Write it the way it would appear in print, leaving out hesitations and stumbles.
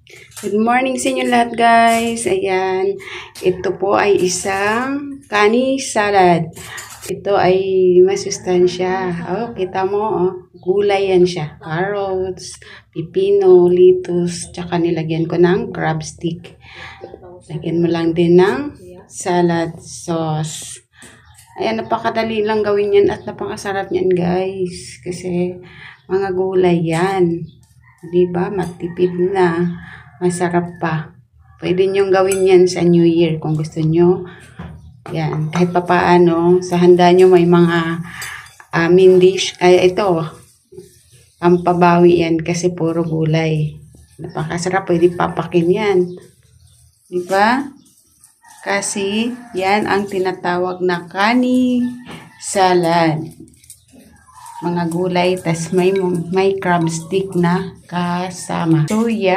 Good morning sa inyo lahat guys. Ayan, ito po ay isang kani salad. Ito ay masustansya. Oh, kita mo, oh, gulay yan siya. Carrots, pipino, lettuce, tsaka nilagyan ko ng crab stick. Lagyan mo lang din ng salad sauce. Ayan, napakadali lang gawin yan at napakasarap yan guys. Kasi mga gulay yan. Diba? Matipid na. Masarap pa. Pwede nyong gawin yan sa New Year kung gusto nyo. Yan. Kahit pa paano, sa handa nyo may mga main dish. Kaya ito, ang pabawi yan kasi puro gulay. Napakasarap. Pwede papakin yan. Diba? Kasi yan ang tinatawag na kani salad. Mga gulay, tas may crab stick na kasama. So, yeah.